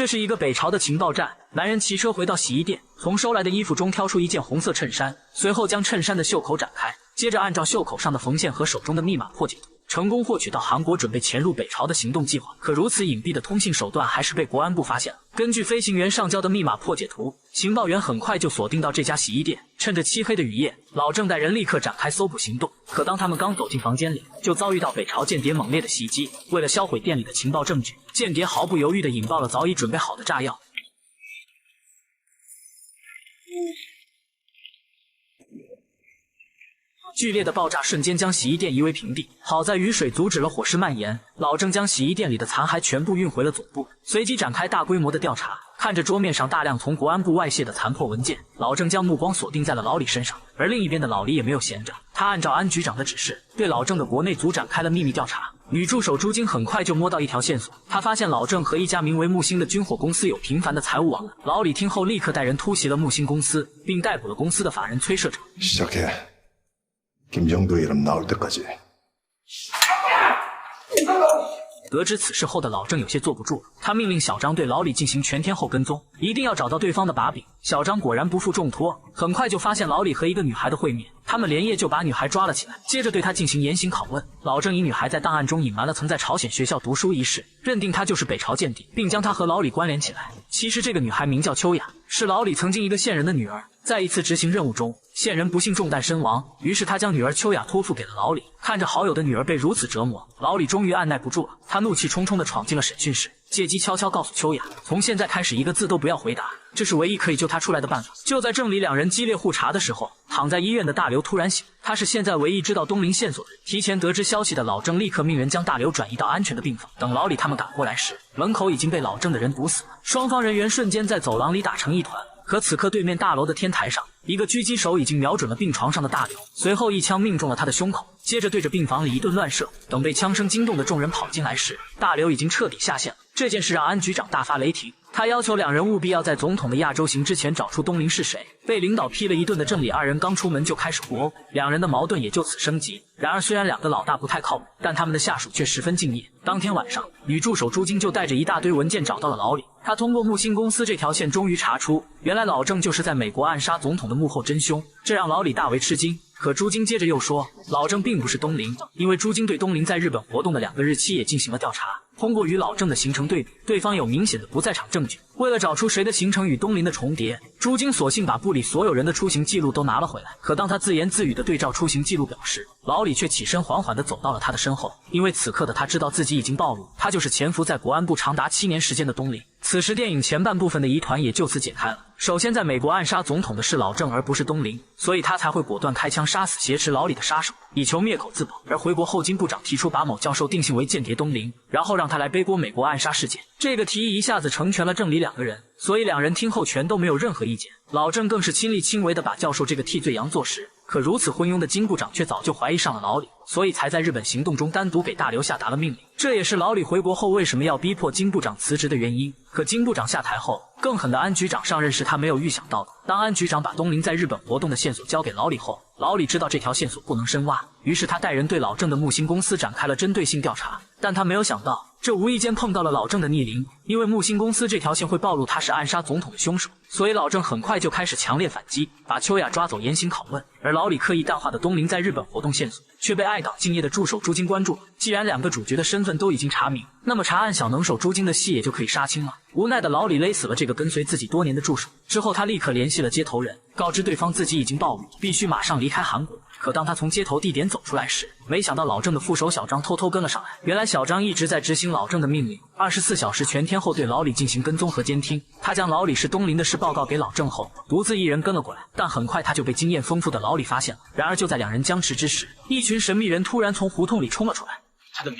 这是一个北朝的情报站。男人骑车回到洗衣店，从收来的衣服中挑出一件红色衬衫，随后将衬衫的袖口展开，接着按照袖口上的缝线和手中的密码破解图，成功获取到韩国准备潜入北朝的行动计划。可如此隐蔽的通信手段还是被国安部发现了。根据飞行员上交的密码破解图，情报员很快就锁定到这家洗衣店。趁着漆黑的雨夜，老郑带人立刻展开搜捕行动。可当他们刚走进房间里，就遭遇到北朝间谍猛烈的袭击。为了销毁店里的情报证据，间谍毫不犹豫地引爆了早已准备好的炸药。剧烈的爆炸瞬间将洗衣店夷为平地，好在雨水阻止了火势蔓延。老郑将洗衣店里的残骸全部运回了总部，随即展开大规模的调查。看着桌面上大量从国安部外泄的残破文件，老郑将目光锁定在了老李身上。而另一边的老李也没有闲着，他按照安局长的指示，对老郑的国内组展开了秘密调查。女助手朱晶很快就摸到一条线索，她发现老郑和一家名为木星的军火公司有频繁的财务往来。老李听后立刻带人突袭了木星公司，并逮捕了公司的法人崔社长。김정도이름나올때까지。得知此事后的老郑有些坐不住了，他命令小张对老李进行全天候跟踪，一定要找到对方的把柄。小张果然不负重托，很快就发现老李和一个女孩的会面，他们连夜就把女孩抓了起来，接着对她进行严刑拷问。老郑以女孩在档案中隐瞒了曾在朝鲜学校读书一事，认定她就是北朝间谍，并将她和老李关联起来。其实这个女孩名叫秋雅，是老李曾经一个线人的女儿。在一次执行任务中，线人不幸中弹身亡，于是他将女儿秋雅托付给了老李。看着好友的女儿被如此折磨，老李终于按耐不住了，他怒气冲冲地闯进了审讯室，借机悄悄告诉秋雅，从现在开始一个字都不要回答，这是唯一可以救她出来的办法。就在郑李两人激烈互查的时候，躺在医院的大刘突然醒，他是现在唯一知道东林线索的人。提前得知消息的老郑立刻命人将大刘转移到安全的病房。等老李他们赶过来时，门口已经被老郑的人堵死了，双方人员瞬间在走廊里打成一团。可此刻对面大楼的天台上，一个狙击手已经瞄准了病床上的大刘，随后一枪命中了他的胸口，接着对着病房里一顿乱射。等被枪声惊动的众人跑进来时，大刘已经彻底下线了。这件事让安局长大发雷霆，他要求两人务必要在总统的亚洲行之前找出东林是谁。被领导批了一顿的郑李二人刚出门就开始互殴，两人的矛盾也就此升级。然而虽然两个老大不太靠谱，但他们的下属却十分敬业。当天晚上，女助手朱晶就带着一大堆文件找到了老李。她通过木星公司这条线终于查出，原来老郑就是在美国暗杀总统的幕后真凶，这让老李大为吃惊。可朱晶接着又说，老郑并不是东林，因为朱晶对东林在日本活动的2个日期也进行了调查，通过与老郑的行程对比，对方有明显的不在场证据。为了找出谁的行程与东林的重叠，朱晶索性把部里所有人的出行记录都拿了回来。可当他自言自语地对照出行记录表时，老李却起身缓缓地走到了他的身后，因为此刻的他知道自己已经暴露，他就是潜伏在国安部长达7年时间的东林。此时电影前半部分的疑团也就此解开了。首先在美国暗杀总统的是老郑而不是东林，所以他才会果断开枪杀死挟持老李的杀手，以求灭口自保。而回国后金部长提出把某教授定性为间谍东林，然后让他来背锅美国暗杀事件，这个提议一下子成全了郑李2个人，所以2人听后全都没有任何意见。老郑更是亲力亲为的把教授这个替罪羊做实。可如此昏庸的金部长却早就怀疑上了老李，所以才在日本行动中单独给大刘下达了命令。这也是老李回国后为什么要逼迫金部长辞职的原因。可金部长下台后，更狠的安局长上任是他没有预想到的。当安局长把东林在日本活动的线索交给老李后，老李知道这条线索不能深挖，于是他带人对老郑的木星公司展开了针对性调查。但他没有想到，这无意间碰到了老郑的逆鳞，因为木星公司这条线会暴露他是暗杀总统的凶手，所以老郑很快就开始强烈反击，把秋雅抓走严刑拷问。而老李刻意淡化的东林在日本活动线索，却被爱岗敬业的助手朱晶关注。既然2个主角的身份都已经查明，那么查案小能手朱晶的戏也就可以杀青了。无奈的老李勒死了这个跟随自己多年的助手之后，他立刻联系了接头人，告知对方自己已经暴露，必须马上离开韩国。可当他从接头地点走出来时，没想到老郑的副手小张偷偷跟了上来。原来小张一直在执行老郑的命令，24小时全天候对老李进行跟踪和监听。他将老李是东林的事报告给老郑后，独自一人跟了过来，但很快他就被经验丰富的老李发现了。然而就在2人僵持之时，一群神秘人突然从胡同里冲了出来。他的名